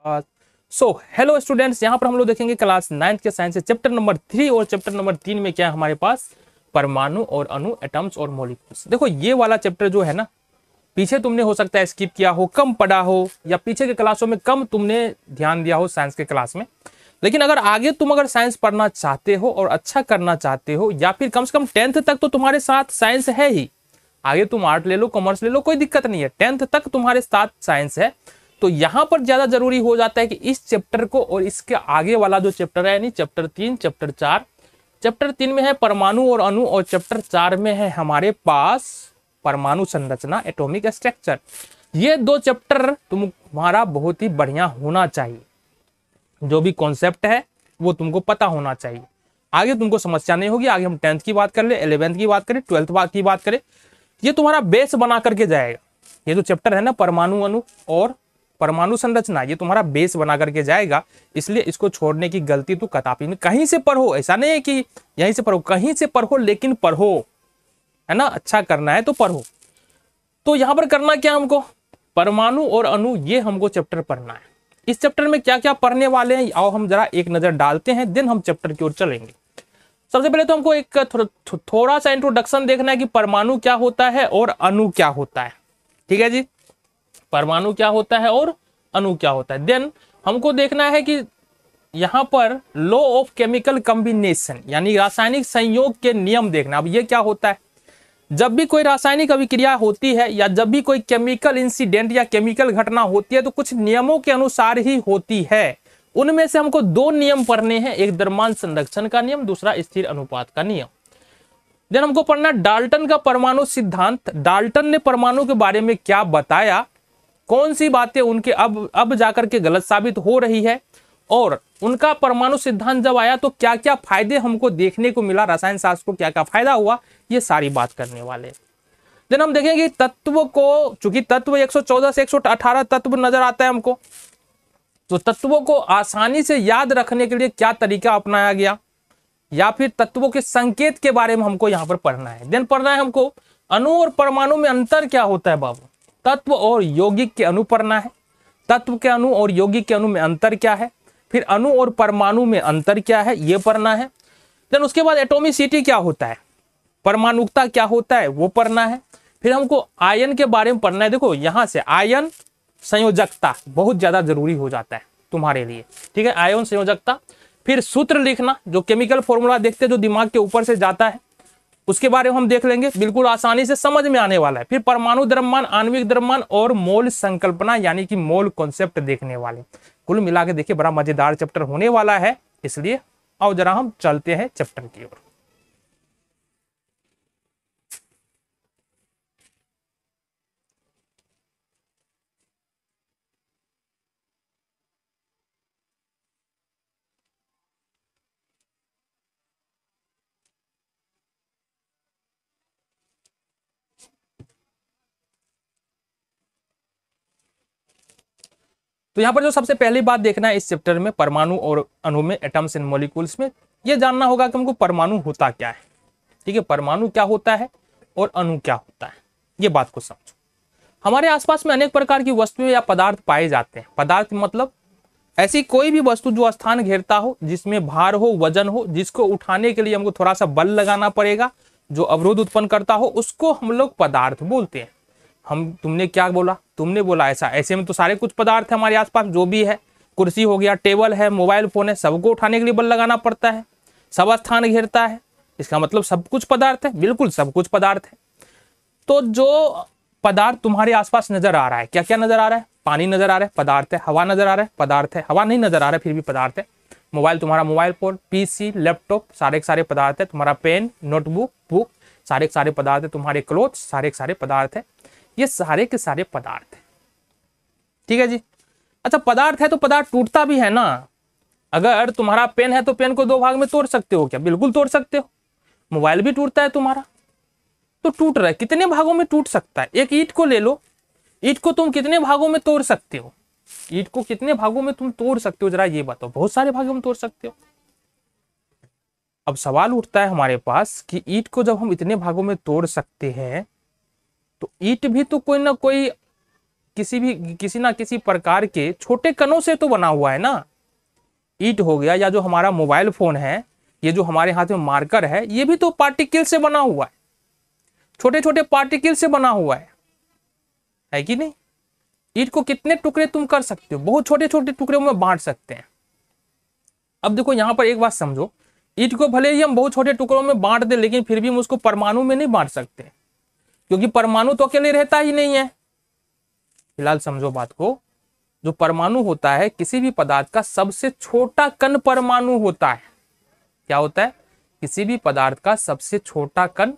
So hello students, यहाँ पर हम लोग देखेंगे क्लास 9th के साइंस से चैप्टर नंबर 3 और चैप्टर नंबर 3 में क्या है हमारे पास परमाणु और अणु, एटम्स और मॉलिक्यूल्स। देखो ये वाला चैप्टर जो है ना, पीछे तुमने हो सकता है स्किप किया हो, कम पढ़ा हो, या पीछे के क्लासों में कम तुमने ध्यान दिया हो साइंस के क्लास में। लेकिन अगर आगे तुम अगर साइंस पढ़ना चाहते हो और अच्छा करना चाहते हो, या फिर कम से कम 10th तक तो तुम्हारे साथ साइंस है ही, आगे तुम आर्ट ले लो, कॉमर्स ले लो, कोई दिक्कत नहीं है, 10th तक तुम्हारे साथ साइंस है, तो यहां पर ज्यादा जरूरी हो जाता है कि इस चैप्टर को और इसके आगे वाला जो चैप्टर है, यानी चैप्टर 3, चैप्टर 4, चैप्टर 3 में है परमाणु और अणु, और चैप्टर 4 में है हमारे पास परमाणु संरचना, एटॉमिक स्ट्रक्चर। ये दो चैप्टर तुम्हारा बहुत ही बढ़िया होना चाहिए। जो भी कॉन्सेप्ट है वो तुमको पता होना चाहिए, आगे तुमको समस्या नहीं होगी। आगे हम 10th की बात कर ले, 11th की बात करें, 12th की बात करें, ये तुम्हारा बेस बना करके जाएगा। ये जो चैप्टर है ना, परमाणु अणु और परमाणु संरचना, ये तुम्हारा बेस बना करके जाएगा। इसलिए इसको छोड़ने की गलती तो कदापि नहीं। कहीं से पढ़ो, ऐसा नहीं है कि यहीं से पढ़ो, कहीं से पढ़ो, लेकिन पढ़ो, है ना, अच्छा करना है तो पढ़ो। तो यहां पर करना क्या हमको, परमाणु और अणु, ये हमको चैप्टर पढ़ना है। इस चैप्टर में क्या क्या पढ़ने वाले हैं आओ हम जरा एक नजर डालते हैं, देन हम चैप्टर की ओर चलेंगे। सबसे पहले तो हमको एक थोड़ा सा इंट्रोडक्शन देखना है कि परमाणु क्या होता है और अणु क्या होता है। ठीक है जी, परमाणु क्या होता है और अणु क्या होता है। देन हमको देखना है कि यहां पर लॉ ऑफ केमिकल कॉम्बिनेशन, यानी रासायनिक संयोग के नियम देखना। अब ये क्या होता है, जब भी कोई रासायनिक अभिक्रिया होती है या जब भी कोई केमिकल इंसिडेंट या केमिकल घटना होती है तो कुछ नियमों के अनुसार ही होती है। उनमें से हमको दो नियम पढ़ने हैं, एक द्रव्यमान संरक्षण का नियम, दूसरा स्थिर अनुपात का नियम। देन हमको पढ़ना डाल्टन का परमाणु सिद्धांत। डाल्टन ने परमाणु के बारे में क्या बताया, कौन सी बातें उनके अब जाकर के गलत साबित हो रही है, और उनका परमाणु सिद्धांत जब आया तो क्या क्या फायदे हमको देखने को मिला, रसायन शास्त्र को क्या क्या फायदा हुआ, ये सारी बात करने वाले। देन हम देखेंगे तत्व को, चूंकि तत्व 114 से 118 तत्व नजर आता है हमको, तो तत्वों को आसानी से याद रखने के लिए क्या तरीका अपनाया गया, या फिर तत्वों के संकेत के बारे में हमको यहां पर पढ़ना है। देन पढ़ना है हमको अणु और परमाणु में अंतर क्या होता है बाबू, तत्व और यौगिक के अणु पढ़ना है, तत्व के अणु और यौगिक के अणु में अंतर क्या है, फिर अणु और परमाणु में अंतर क्या है, ये पढ़ना है। देन उसके बाद एटॉमिसिटी क्या होता है, परमाणुकता क्या होता है, वो पढ़ना है। फिर हमको आयन के बारे में पढ़ना है। देखो यहां से आयन संयोजकता बहुत ज्यादा जरूरी हो जाता है तुम्हारे लिए, ठीक है, आयन संयोजकता। फिर सूत्र लिखना, जो केमिकल फॉर्मूला देखते हैं जो दिमाग के ऊपर से जाता है, उसके बारे में हम देख लेंगे, बिल्कुल आसानी से समझ में आने वाला है। फिर परमाणु द्रव्यमान, आणविक द्रव्यमान और मोल संकल्पना, यानी कि मोल कॉन्सेप्ट देखने वाले। कुल मिला के देखिए बड़ा मजेदार चैप्टर होने वाला है, इसलिए आओ जरा हम चलते हैं चैप्टर की ओर। तो यहां पर जो सबसे पहली बात देखना है इस चैप्टर में, परमाणु और अणु में, एटम्स एंड मॉलिक्यूल्स में, यह जानना होगा कि हमको परमाणु होता क्या है। ठीक है, परमाणु क्या होता है और अणु क्या होता है, ये बात को समझो। हमारे आसपास में अनेक प्रकार की वस्तुएं या पदार्थ पाए जाते हैं। पदार्थ मतलब ऐसी कोई भी वस्तु जो स्थान घेरता हो, जिसमें भार हो, वजन हो, जिसको उठाने के लिए हमको थोड़ा सा बल लगाना पड़ेगा, जो अवरोध उत्पन्न करता हो, उसको हम लोग पदार्थ बोलते हैं। तुमने क्या बोला, तुमने बोला ऐसा, ऐसे में तो सारे कुछ पदार्थ है हमारे आसपास, जो भी है, कुर्सी हो गया, टेबल है, मोबाइल फोन है, सबको उठाने के लिए बल लगाना पड़ता है, सब स्थान घेरता है, इसका मतलब सब कुछ पदार्थ है, बिल्कुल सब कुछ पदार्थ है। तो जो पदार्थ तुम्हारे आसपास नजर आ रहा है, क्या क्या नजर आ रहा है, पानी नजर आ रहा है, पदार्थ है, हवा नजर आ रहा है, पदार्थ है, हवा नहीं नजर आ रहा है फिर भी पदार्थ है, मोबाइल, तुम्हारा मोबाइल फोन, पीसी, लैपटॉप, सारे के सारे पदार्थ है, तुम्हारा पेन, नोटबुक, बुक, सारे के सारे पदार्थ है, तुम्हारे क्लोथ, सारे के सारे पदार्थ है, ये सारे के सारे पदार्थ है। ठीक है जी। अच्छा, पदार्थ है तो पदार्थ टूटता भी है ना। अगर तुम्हारा पेन है तो पेन को दो भाग में तोड़ सकते हो क्या, बिल्कुल तोड़ सकते हो। मोबाइल भी टूटता है तुम्हारा, तो टूट रहा है, कितने भागों में टूट सकता है। एक ईंट को ले लो, ईंट को तुम कितने भागों में तोड़ सकते हो, ईंट को कितने भागों में तुम तोड़ सकते हो, जरा ये बताओ। बहुत सारे भागों में तोड़ सकते हो। अब सवाल उठता है हमारे पास कि ईंट को जब हम इतने भागों में तोड़ सकते हैं, तो ईंट भी तो कोई ना कोई किसी ना किसी प्रकार के छोटे कणों से तो बना हुआ है ना। ईंट हो गया, या जो हमारा मोबाइल फोन है, ये जो हमारे हाथ में मार्कर है, ये भी तो पार्टिकल से बना हुआ है, छोटे छोटे पार्टिकल से बना हुआ है कि नहीं। ईंट को कितने टुकड़े तुम कर सकते हो, बहुत छोटे छोटे टुकड़ों में बांट सकते हैं। अब देखो यहां पर एक बात समझो, ईंट को भले ही हम बहुत छोटे टुकड़ों में बांट दे, लेकिन फिर भी हम उसको परमाणु में नहीं बांट सकते, क्योंकि परमाणु तो अकेले रहता ही नहीं है। फिलहाल समझो बात को, जो परमाणु होता है किसी भी पदार्थ का सबसे छोटा कण परमाणु होता है। क्या होता है? किसी भी पदार्थ का सबसे छोटा कण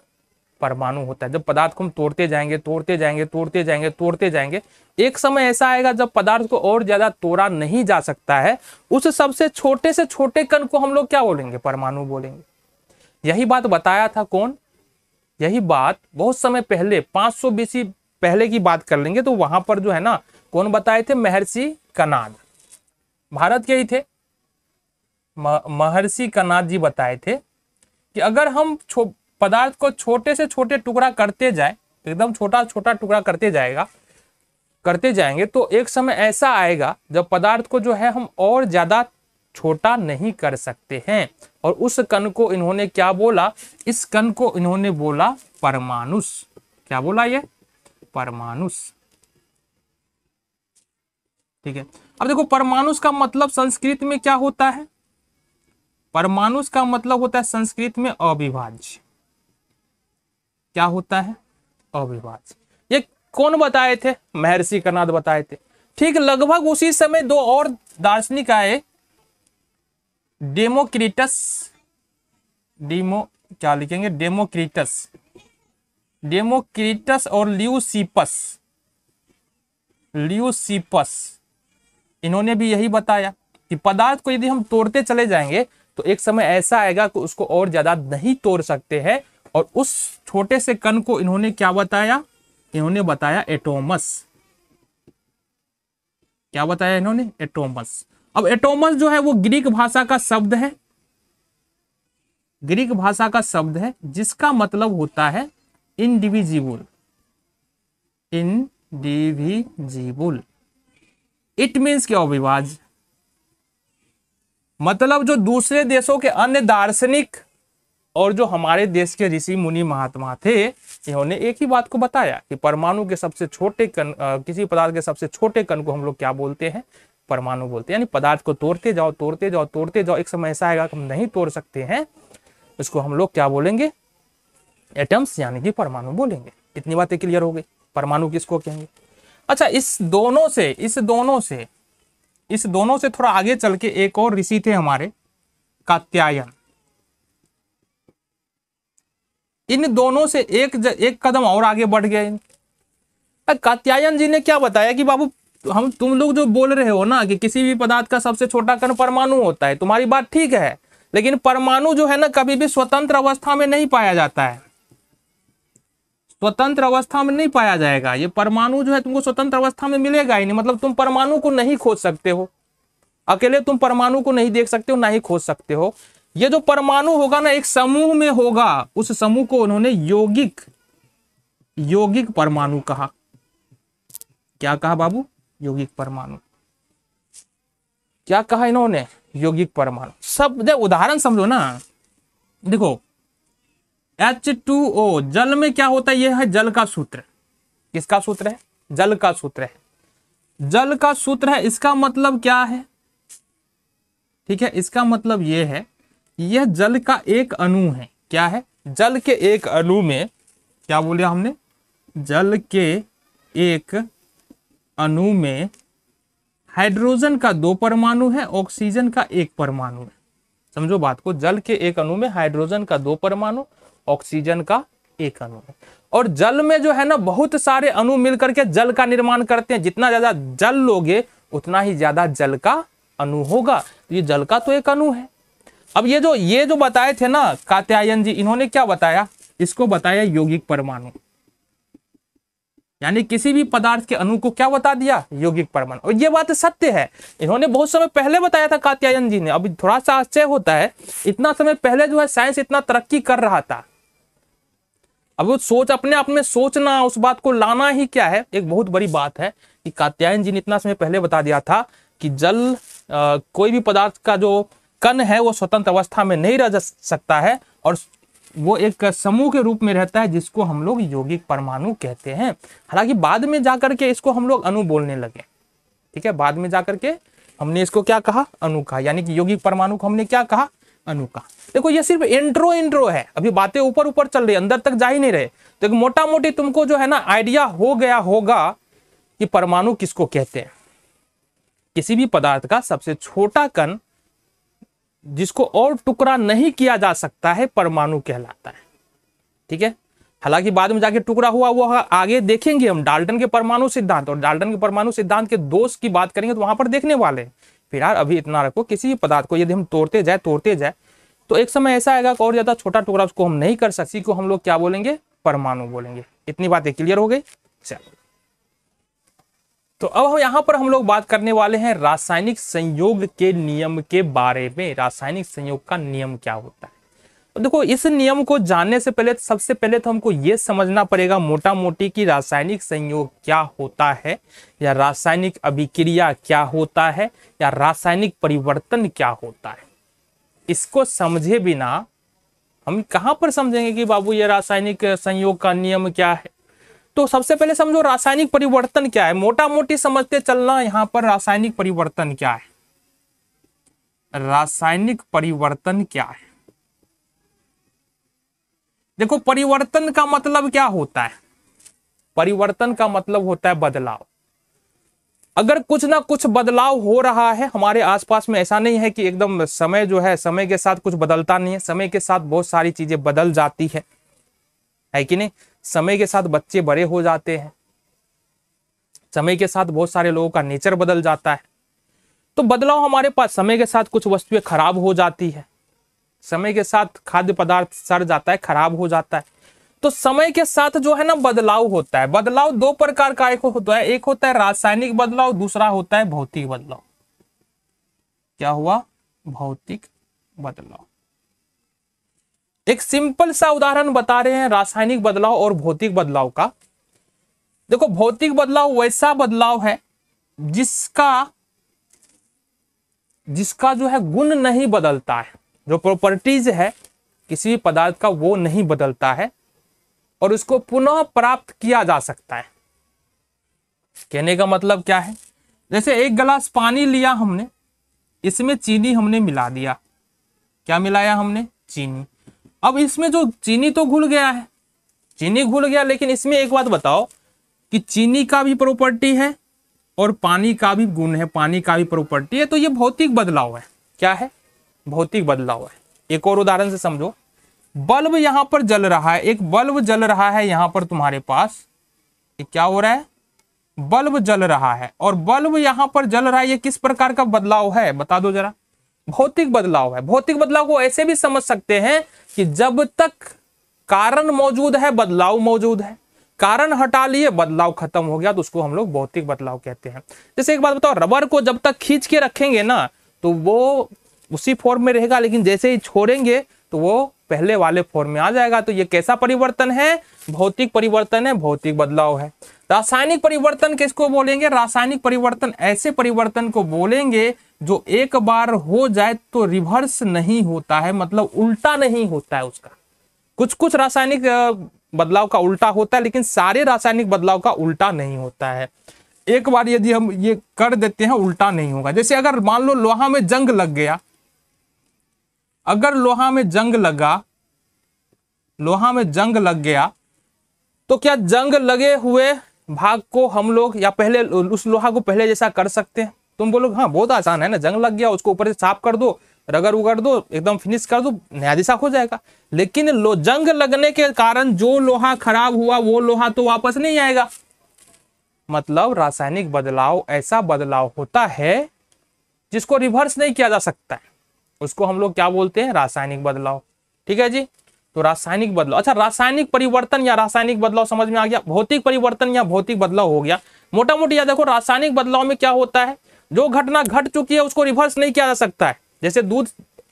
परमाणु होता है। जब पदार्थ को हम तोड़ते जाएंगे तोड़ते जाएंगे तोड़ते जाएंगे तोड़ते जाएंगे, एक समय ऐसा आएगा जब पदार्थ को और ज्यादा तोड़ा नहीं जा सकता है, उस सबसे छोटे से छोटे कण को हम लोग क्या बोलेंगे? परमाणु बोलेंगे। यही बात बताया था कौन? यही बात बहुत समय पहले 500 बीसी पहले की बात कर लेंगे तो वहां पर जो है ना, कौन बताए थे? महर्षि कणाद, भारत के ही थे। महर्षि कणाद जी बताए थे कि अगर हम पदार्थ को छोटे से छोटे टुकड़ा करते जाए, एकदम छोटा छोटा टुकड़ा करते जाएंगे, तो एक समय ऐसा आएगा जब पदार्थ को जो है हम और ज्यादा छोटा नहीं कर सकते हैं। और उस कण को इन्होंने क्या बोला? इस कण को इन्होंने बोला परमाणुस। क्या बोला? ये परमाणुस। ठीक है, अब देखो परमाणुस का मतलब संस्कृत में क्या होता है? परमाणुस का मतलब होता है संस्कृत में अविभाज्य। क्या होता है? अविभाज्य। ये कौन बताए थे? महर्षि कणाद बताए थे। ठीक लगभग उसी समय दो और दार्शनिक आए, क्या लिखेंगे? डेमोक्रिटस और ल्यूसिपस। इन्होंने भी यही बताया कि पदार्थ को यदि हम तोड़ते चले जाएंगे तो एक समय ऐसा आएगा कि उसको और ज्यादा नहीं तोड़ सकते हैं। और उस छोटे से कण को इन्होंने क्या बताया? इन्होंने बताया एटोमस। क्या बताया इन्होंने? एटोमस। अब एटोमस जो है वो ग्रीक भाषा का शब्द है, ग्रीक भाषा का शब्द है, जिसका मतलब होता है इनडिविजिबल। इनडिविजिबल इट मीन्स क्या? अविभाज्य। मतलब जो दूसरे देशों के अन्य दार्शनिक और जो हमारे देश के ऋषि मुनि महात्मा थे, इन्होंने एक ही बात को बताया कि परमाणु के सबसे छोटे कण, किसी पदार्थ के सबसे छोटे कण को हम लोग क्या बोलते हैं? परमाणु बोलते हैं। यानी पदार्थ को तोड़ते जाओ तोड़ते जाओ तोड़ते जाओ, एक समय ऐसा आएगा कि हम नहीं तोड़ सकते हैं, इसको हम लोग क्या बोलेंगे? एटम्स, यानी कि परमाणु बोलेंगे। इतनी बातें क्लियर हो गई। परमाणु किसको कहेंगे? अच्छा, इस दोनों से थोड़ा आगे चल के एक और ऋषि थे हमारे, कात्यायन। इन दोनों से एक कदम और आगे बढ़ गए। कात्यायन जी ने क्या बताया कि बाबू तुम लोग जो बोल रहे हो ना कि किसी भी पदार्थ का सबसे छोटा कण परमाणु होता है, तुम्हारी बात ठीक है, लेकिन परमाणु जो है ना कभी भी स्वतंत्र अवस्था में नहीं पाया जाता है। स्वतंत्र अवस्था में नहीं पाया जाएगा। ये परमाणु जो है तुमको स्वतंत्र अवस्था में मिलेगा ही नहीं। मतलब तुम परमाणु को नहीं खोज सकते हो, अकेले तुम परमाणु को नहीं देख सकते हो, ना ही खोज सकते हो। ये जो परमाणु होगा ना एक समूह में होगा, उस समूह को उन्होंने यौगिक परमाणु कहा। क्या कहा बाबू? यौगिक परमाणु। क्या कहा इन्होंने? यौगिक परमाणु। सब उदाहरण समझो ना। देखो H2O जल में क्या होता है? यह है जल का सूत्र। किसका सूत्र है? जल का सूत्र है। जल का सूत्र है, इसका मतलब क्या है? ठीक है, इसका मतलब यह है, यह जल का एक अणु है। क्या है? जल के एक अणु में, क्या बोले हमने? जल के एक अणु में हाइड्रोजन का 2 परमाणु है, ऑक्सीजन का 1 परमाणु है। समझो बात को, जल के एक अणु में हाइड्रोजन का 2 परमाणु, ऑक्सीजन का 1 अणु है। और जल में जो है ना बहुत सारे अणु मिलकर के जल का निर्माण करते हैं। जितना ज्यादा जल लोगे उतना ही ज्यादा जल का अणु होगा। तो ये जल का तो एक अणु है। अब ये जो बताए थे ना कात्यायन जी, इन्होंने क्या बताया? इसको बताया यौगिक परमाणु। यानी किसी भी पदार्थ के अणु को क्या बता दिया? यौगिक परमाणु। और ये बात सत्य है, इन्होंने बहुत समय पहले बताया था कात्यायन जी ने। अभी थोड़ा सा आश्चर्य होता है, इतना समय पहले जो है साइंस इतना तरक्की कर रहा था। अब वो सोच अपने आप में सोचना, उस बात को लाना ही क्या है, एक बहुत बड़ी बात है कि कात्यायन जी ने इतना समय पहले बता दिया था कि जल कोई भी पदार्थ का जो कण है वो स्वतंत्र अवस्था में नहीं रह सकता है और वो एक समूह के रूप में रहता है जिसको हम लोग यौगिक परमाणु कहते हैं। हालांकि बाद में जाकर के इसको हम लोग अणु बोलने लगे, ठीक है, बाद में जाकर के हमने इसको क्या कहा, अणु कहा, यानी कि यौगिक परमाणु को हमने क्या कहा, अणु कहा। देखो ये सिर्फ इंट्रो है, अभी बातें ऊपर ऊपर चल रही, अंदर तक जा ही नहीं रहे। तो एक मोटा मोटी तुमको जो है ना आइडिया हो गया होगा कि परमाणु किसको कहते हैं। किसी भी पदार्थ का सबसे छोटा कण जिसको और टुकड़ा नहीं किया जा सकता है परमाणु कहलाता है, ठीक है। हालांकि बाद में जाके टुकड़ा हुआ वो आगे देखेंगे हम, डाल्टन के परमाणु सिद्धांत और डाल्टन के परमाणु सिद्धांत के दोष की बात करेंगे तो वहां पर देखने वाले हैं। फिलहाल अभी इतना रखो, किसी भी पदार्थ को यदि हम तोड़ते जाए तो एक समय ऐसा आएगा कि और ज्यादा छोटा टुकड़ा उसको हम नहीं कर सकते, को हम लोग क्या बोलेंगे, परमाणु बोलेंगे। इतनी बातें क्लियर हो गई। चलो तो अब यहाँ पर हम लोग बात करने वाले हैं रासायनिक संयोग के नियम के बारे में। रासायनिक संयोग का नियम क्या होता है, तो देखो इस नियम को जानने से पहले सबसे पहले तो हमको ये समझना पड़ेगा मोटा मोटी कि रासायनिक संयोग क्या होता है, या रासायनिक अभिक्रिया क्या होता है, या रासायनिक परिवर्तन क्या होता है। इसको समझे बिना हम कहां पर समझेंगे कि बाबू ये रासायनिक संयोग का नियम क्या है। तो सबसे पहले समझो रासायनिक परिवर्तन क्या है, मोटा मोटी समझते चलना। यहां पर रासायनिक परिवर्तन क्या है, रासायनिक परिवर्तन क्या है। देखो परिवर्तन का मतलब क्या होता है, परिवर्तन का मतलब होता है बदलाव। अगर कुछ ना कुछ बदलाव हो रहा है हमारे आसपास में, ऐसा नहीं है कि एकदम समय जो है समय के साथ कुछ बदलता नहीं है, समय के साथ बहुत सारी चीजें बदल जाती है कि नहीं। समय के साथ बच्चे बड़े हो जाते हैं, समय के साथ बहुत सारे लोगों का नेचर बदल जाता है। तो बदलाव हमारे पास, समय के साथ कुछ वस्तुएं खराब हो जाती है, समय के साथ खाद्य पदार्थ सड़ जाता है, खराब हो जाता है। तो समय के साथ जो है ना बदलाव होता है। बदलाव दो प्रकार का एक होता है, एक होता है रासायनिक बदलाव, दूसरा होता है भौतिक बदलाव। क्या हुआ, भौतिक बदलाव। एक सिंपल सा उदाहरण बता रहे हैं रासायनिक बदलाव और भौतिक बदलाव का। देखो भौतिक बदलाव वैसा बदलाव है जिसका जो है गुण नहीं बदलता है, जो प्रॉपर्टीज है किसी भी पदार्थ का वो नहीं बदलता है और उसको पुनः प्राप्त किया जा सकता है। कहने का मतलब क्या है, जैसे एक गिलास पानी लिया हमने, इसमें चीनी हमने मिला दिया। क्या मिलाया हमने, चीनी। अब इसमें जो चीनी तो घुल गया है, चीनी घुल गया, लेकिन इसमें एक बात बताओ कि चीनी का भी प्रॉपर्टी है और पानी का भी गुण है, पानी का भी प्रॉपर्टी है। तो ये भौतिक बदलाव है। क्या है, भौतिक बदलाव है। एक और उदाहरण से समझो, बल्ब यहां पर जल रहा है, एक बल्ब जल रहा है यहां पर तुम्हारे पास, ये क्या हो रहा है, बल्ब जल रहा है, और बल्ब यहां पर जल रहा है। ये किस प्रकार का बदलाव है, बता दो जरा। भौतिक बदलाव है। भौतिक बदलाव को ऐसे भी समझ सकते हैं कि जब तक कारण मौजूद है बदलाव मौजूद है, कारण हटा लिए बदलाव खत्म हो गया, तो उसको हम लोग भौतिक बदलाव कहते हैं। जैसे एक बात बताओ, रबर को जब तक खींच के रखेंगे ना तो वो उसी फॉर्म में रहेगा, लेकिन जैसे ही छोड़ेंगे तो वो पहले वाले फॉर्म में आ जाएगा। तो ये कैसा परिवर्तन है, भौतिक परिवर्तन है, भौतिक बदलाव है। रासायनिक परिवर्तन किसको बोलेंगे, रासायनिक परिवर्तन ऐसे परिवर्तन को बोलेंगे जो एक बार हो जाए तो रिवर्स नहीं होता है, मतलब उल्टा नहीं होता है उसका। कुछ कुछ रासायनिक बदलाव का उल्टा होता है, लेकिन सारे रासायनिक बदलाव का उल्टा नहीं होता है। एक बार यदि हम ये कर देते हैं उल्टा नहीं होगा। जैसे अगर मान लो लोहा में जंग लग गया, अगर लोहा में जंग लगा, लोहा में जंग लग गया, तो क्या जंग लगे हुए भाग को हम लोग या पहले उस लोहा को पहले जैसा कर सकते हैं? तुम बोलोगे हाँ बहुत आसान है ना, जंग लग गया उसको ऊपर से साफ कर दो, रगड़ उगड़ दो, एकदम फिनिश कर दो, नया जैसा हो जाएगा। लेकिन जंग लगने के कारण जो लोहा खराब हुआ वो लोहा तो वापस नहीं आएगा। मतलब रासायनिक बदलाव ऐसा बदलाव होता है जिसको रिवर्स नहीं किया जा सकता है, उसको हम लोग क्या बोलते हैं, रासायनिक बदलाव। ठीक है जी, तो रासायनिक बदलाव। अच्छा, रासायनिक परिवर्तन या रासायनिक बदलाव समझ में आ गया। भौतिक परिवर्तन या भौतिक बदलाव हो गया। मोटा मोटी याद देखो, रासायनिक बदलाव में क्या होता है, जो घटना घट चुकी है उसको रिवर्स नहीं किया जा सकता है। जैसे दूध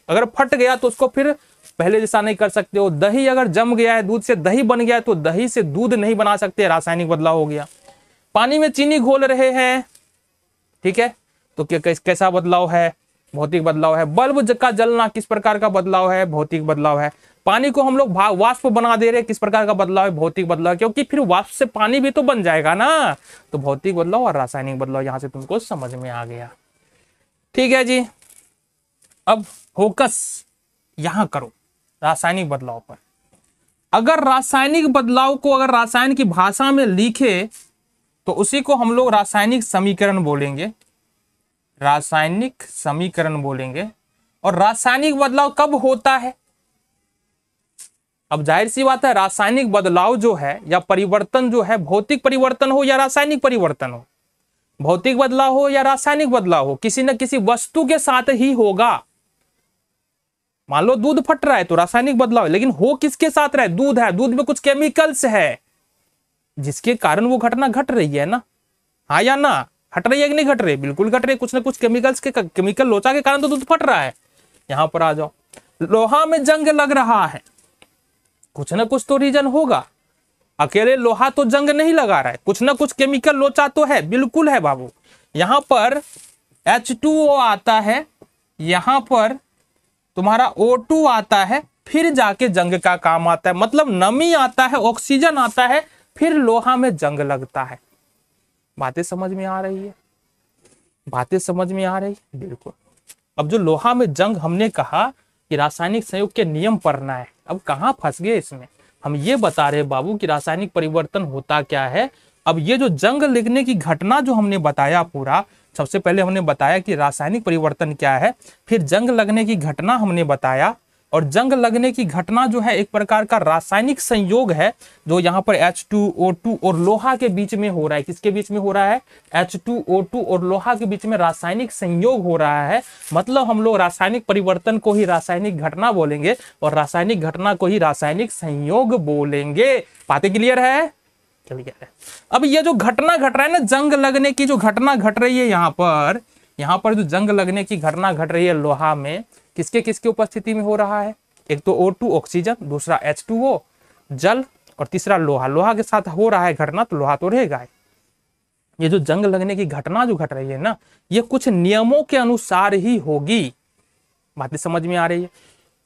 अगर फट गया तो उसको फिर पहले जैसा नहीं कर सकते हो। दही अगर जम गया है, दूध से दही बन गया है, तो दही से दूध नहीं बना सकते, रासायनिक बदलाव हो गया। पानी में चीनी घोल रहे हैं, ठीक है, तो कैसा बदलाव है? भौतिक बदलाव है। बल्ब का जलना किस प्रकार का बदलाव है? भौतिक बदलाव है। पानी को हम लोग वाष्प बना दे रहे, किस प्रकार का बदलाव है? भौतिक बदलाव, क्योंकि फिर वाष्प से पानी भी तो बन जाएगा ना। तो भौतिक बदलाव और रासायनिक बदलाव यहां से तुमको समझ में आ गया, ठीक है जी। अब फोकस यहां करो रासायनिक बदलाव पर। अगर रासायनिक बदलाव को अगर रसायन की भाषा में लिखे तो उसी को हम लोग रासायनिक समीकरण बोलेंगे, रासायनिक समीकरण बोलेंगे। और रासायनिक बदलाव कब होता है? अब जाहिर सी बात है, रासायनिक बदलाव जो है या परिवर्तन जो है, भौतिक परिवर्तन हो या रासायनिक परिवर्तन हो, भौतिक बदलाव हो या रासायनिक बदलाव हो, किसी न किसी वस्तु के साथ ही होगा। मान लो दूध फट रहा है तो रासायनिक बदलाव है, लेकिन हो किसके साथ रहा है? दूध है, दूध में कुछ केमिकल्स है जिसके कारण वो घटना घट रही है ना, हाँ या ना? घट रही है कि नहीं घट रही? बिल्कुल घट रही है, कुछ ना कुछ केमिकल लोचा के कारण तो दूध फट रहा है। यहां पर आ जाओ, लोहा में जंग लग रहा है, कुछ ना कुछ तो रीजन होगा। अकेले लोहा तो जंग नहीं लगा रहा है, कुछ ना कुछ केमिकल लोचा तो है, बिल्कुल है बाबू। यहां पर H2O आता है, यहां पर तुम्हारा O2 आता है, फिर जाके जंग का काम आता है। मतलब नमी आता है, ऑक्सीजन आता है, फिर लोहा में जंग लगता है। बातें समझ में आ रही है? बातें समझ में आ रही है, बिल्कुल। अब जो लोहा में जंग हमने कहा कि रासायनिक संयोग के नियम पढ़ना है, अब कहां फंस गए इसमें? हम ये बता रहे बाबू कि रासायनिक परिवर्तन होता क्या है। अब ये जो जंग लगने की घटना जो हमने बताया पूरा, सबसे पहले हमने बताया कि रासायनिक परिवर्तन क्या है, फिर जंग लगने की घटना हमने बताया। और जंग लगने की घटना जो है एक प्रकार का रासायनिक संयोग है, जो यहाँ पर H2O2 और लोहा के बीच में हो रहा है। किसके बीच में हो रहा है? H2O2 और लोहा के बीच में रासायनिक संयोग हो रहा है। मतलब हम लोग रासायनिक परिवर्तन को ही रासायनिक घटना बोलेंगे और रासायनिक घटना को ही रासायनिक संयोग बोलेंगे। बातें क्लियर है? क्लियर है। अब ये जो घटना घट रहा है ना, जंग लगने की जो घटना घट रही है यहाँ पर जो जंग लगने की घटना घट रही है लोहा में, किसके किसके उपस्थिति में हो रहा है? एक तो O2 ऑक्सीजन, दूसरा H2O जल, और तीसरा लोहा। लोहा के साथ हो रहा है घटना, तो लोहा तो रहेगा। ये जो जंग लगने की घटना जो घट रही है ना, ये कुछ नियमों के अनुसार ही होगी। बातें समझ में आ रही है?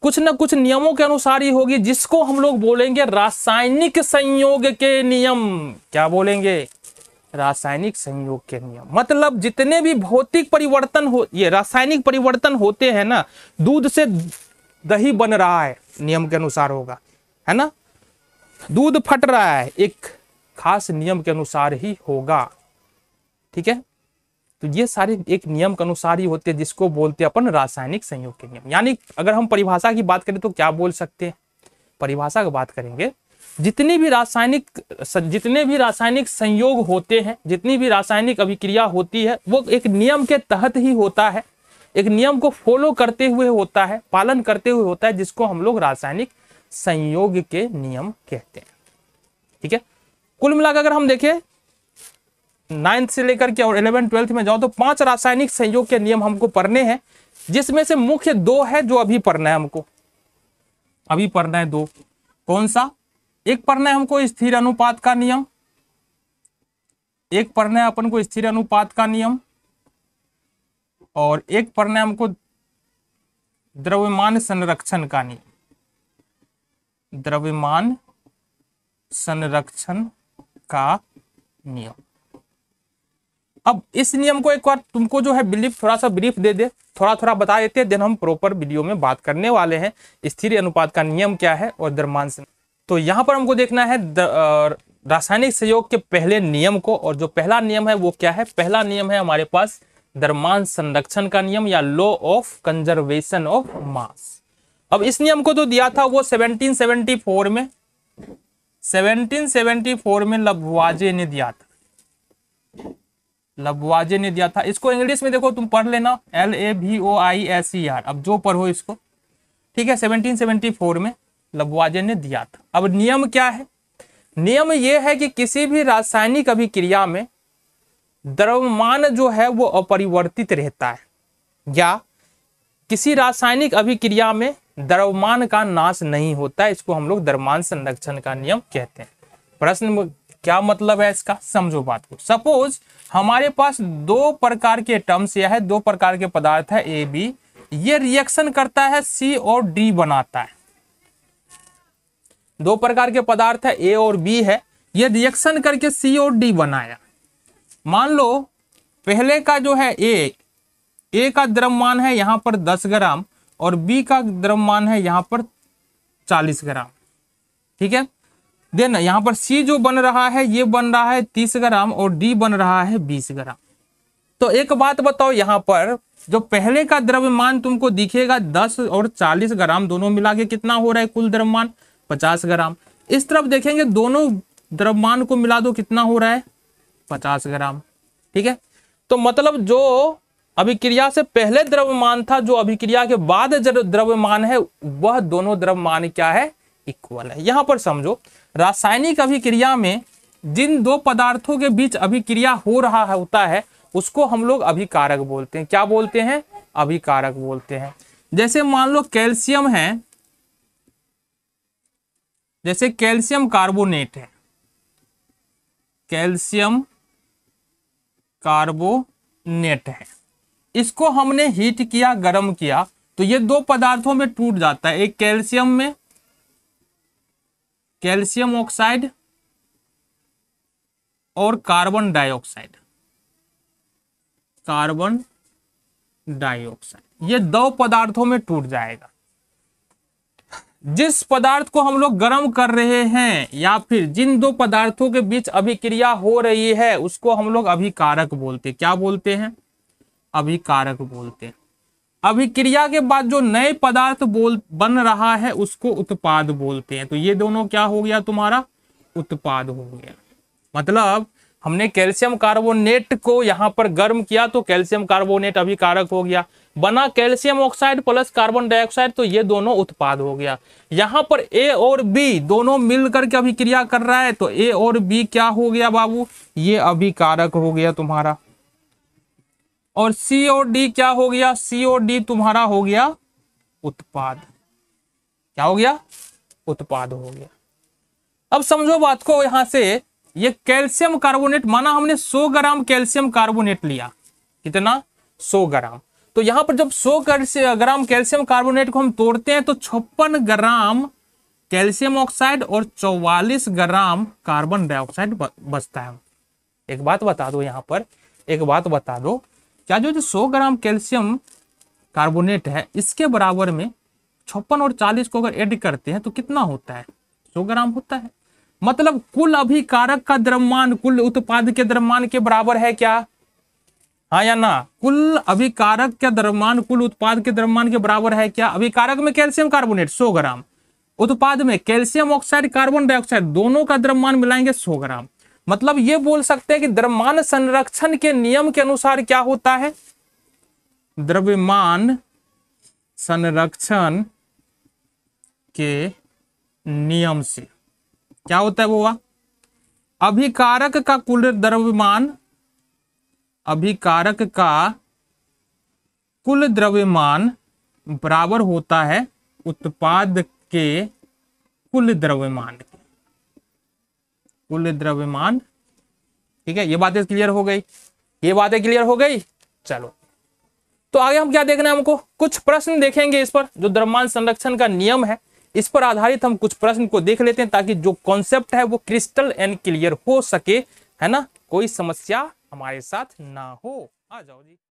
कुछ ना कुछ नियमों के अनुसार ही होगी, जिसको हम लोग बोलेंगे रासायनिक संयोग के नियम। क्या बोलेंगे? रासायनिक संयोग के नियम। मतलब जितने भी भौतिक परिवर्तन हो, ये रासायनिक परिवर्तन होते हैं ना, दूध से दही बन रहा है, नियम के अनुसार होगा, है ना? दूध फट रहा है, एक खास नियम के अनुसार ही होगा, ठीक है? तो ये सारे एक नियम के अनुसार ही होते हैं, जिसको बोलते हैं अपन रासायनिक संयोग के नियम। यानी अगर हम परिभाषा की बात करें तो क्या बोल सकते हैं? परिभाषा की बात करेंगे, जितने भी रासायनिक संयोग होते हैं, जितनी भी रासायनिक अभिक्रिया होती है, वो एक नियम के तहत ही होता है, एक नियम को फॉलो करते हुए होता है, पालन करते हुए होता है, जिसको हम लोग रासायनिक संयोग के नियम कहते हैं, ठीक है? कुल मिलाकर अगर हम देखें 9th से लेकर के और 11th 12th में जाओ तो 5 रासायनिक संयोग के नियम हमको पढ़ने हैं, जिसमें से मुख्य 2 है जो अभी पढ़ना है हमको। अभी पढ़ना है 2। कौन सा? एक पढ़ना है हमको स्थिर अनुपात का नियम, एक पढ़ना है अपन को स्थिर अनुपात का नियम, और एक पढ़ना है हमको द्रव्यमान संरक्षण का नियम। द्रव्यमान संरक्षण का नियम। अब इस नियम को एक बार तुमको जो है थोड़ा सा ब्रीफ दे दे, थोड़ा बता देते हैं, देन हम प्रॉपर वीडियो में बात करने वाले हैं स्थिर अनुपात का नियम क्या है और द्रव्यमान। तो यहां पर हमको देखना है रासायनिक संयोग के पहले नियम को, और जो पहला नियम है वो क्या है? पहला नियम है हमारे पास द्रव्यमान संरक्षण का नियम या law of conservation of mass. अब इस नियम को जो दिया था वो 1774 में 1774 में लब्वाजे ने दिया था। लब्वाजे ने दिया था। इसको इंग्लिश में देखो तुम पढ़ लेना, LAVOISER, अब जो पढ़ो इसको, ठीक है? 1774 में लब्वाजे ने दिया था। अब नियम क्या है? नियम यह है कि किसी भी रासायनिक अभिक्रिया में द्रव्यमान जो है वो अपरिवर्तित रहता है, या किसी रासायनिक अभिक्रिया में द्रव्यमान का नाश नहीं होता, इसको हम लोग द्रव्यमान संरक्षण का नियम कहते हैं। प्रश्न क्या मतलब है इसका, समझो बात को। सपोज हमारे पास दो प्रकार के टर्म्स या है, दो प्रकार के पदार्थ है ए बी, ये रिएक्शन करता है सी और डी बनाता है। दो प्रकार के पदार्थ है ए और बी है, ये रिएक्शन करके सी और डी बनाया। मान लो पहले का जो है ए का द्रव्यमान है यहां पर 10 ग्राम और बी का द्रव्यमान है यहां पर 40 ग्राम, ठीक है। देन यहां पर सी जो बन रहा है ये बन रहा है 30 ग्राम और डी बन रहा है 20 ग्राम। तो एक बात बताओ, यहां पर जो पहले का द्रव्यमान तुमको दिखेगा 10 और 40 ग्राम, दोनों मिला के कितना हो रहा है कुल द्रव्यमान 50 ग्राम। इस तरफ देखेंगे दोनों द्रव्यमान को मिला दो, कितना हो रहा है 50 ग्राम, ठीक है। तो मतलब जो अभिक्रिया से पहले द्रव्यमान था, जो अभिक्रिया के बाद द्रव्यमान है, वह दोनों द्रव्यमान क्या है, इक्वल है। यहां पर समझो रासायनिक अभिक्रिया में जिन दो पदार्थों के बीच अभिक्रिया हो रहा होता है उसको हम लोग अभिकारक बोलते हैं। क्या बोलते हैं, अभिकारक बोलते हैं। जैसे मान लो कैल्शियम है, जैसे कैल्शियम कार्बोनेट है, कैल्शियम कार्बोनेट है, इसको हमने हीट किया, गर्म किया, तो ये दो पदार्थों में टूट जाता है। एक कैल्शियम में कैल्शियम ऑक्साइड और कार्बन डाइऑक्साइड, कार्बन डाइऑक्साइड, ये दो पदार्थों में टूट जाएगा। जिस पदार्थ को हम लोग गर्म कर रहे हैं या फिर जिन दो पदार्थों के बीच अभिक्रिया हो रही है उसको हम लोग अभिकारक बोलते हैं। क्या बोलते हैं, अभिकारक बोलते हैं। अभिक्रिया के बाद जो नए पदार्थ बन रहा है उसको उत्पाद बोलते हैं। तो ये दोनों क्या हो गया, तुम्हारा उत्पाद हो गया। मतलब हमने कैल्शियम कार्बोनेट को यहां पर गर्म किया तो कैल्शियम कार्बोनेट अभिकारक हो गया, बना calcium oxide plus carbon dioxide, तो ये दोनों उत्पाद हो गया। यहां पर ए और बी दोनों मिलकर के अभिक्रिया कर रहा है, तो ए और बी क्या हो गया बाबू, ये अभिकारक हो गया तुम्हारा। और सी और डी क्या हो गया, सी और डी तुम्हारा हो गया उत्पाद। क्या हो गया, उत्पाद हो गया। अब समझो बात को, यहां से ये कैल्शियम कार्बोनेट, माना हमने 100 ग्राम कैल्शियम कार्बोनेट लिया, कितना 100 ग्राम। तो यहां पर जब 100 ग्राम कैल्शियम कार्बोनेट को हम तोड़ते हैं तो 56 ग्राम कैल्शियम ऑक्साइड और 44 ग्राम कार्बन डाइऑक्साइड बचता है। एक बात बता दो, यहां पर एक बात बता दो, क्या जो 100 ग्राम कैल्शियम कार्बोनेट है इसके बराबर में 56 और 40 को अगर ऐड करते हैं तो कितना होता है, 100 ग्राम होता है। मतलब कुल अभिकारक का द्रव्यमान कुल उत्पाद के द्रव्यमान के बराबर है क्या, हाँ या ना। कुल अभिकारक का द्रव्यमान कुल उत्पाद के द्रव्यमान के बराबर है क्या। अभिकारक में कैल्शियम कार्बोनेट 100 ग्राम, उत्पाद में कैल्शियम ऑक्साइड कार्बन डाइऑक्साइड, दोनों का द्रव्यमान मिलाएंगे 100 ग्राम। मतलब ये बोल सकते हैं कि द्रव्यमान संरक्षण के नियम के अनुसार क्या होता है, द्रव्यमान संरक्षण के नियम से क्या होता है वो, अभिकारक का कुल द्रव्यमान, अभिकारक का कुल द्रव्यमान बराबर होता है उत्पाद के कुल द्रव्यमान के, कुल द्रव्यमान। ठीक है, ये बातें क्लियर हो गई, ये बातें क्लियर हो गई। चलो तो आगे हम क्या देखना है, हमको कुछ प्रश्न देखेंगे इस पर, जो द्रव्यमान संरक्षण का नियम है इस पर आधारित हम कुछ प्रश्न को देख लेते हैं ताकि जो कॉन्सेप्ट है वो क्रिस्टल एंड क्लियर हो सके, है ना, कोई समस्या हमारे साथ ना हो। आ जाओ जी।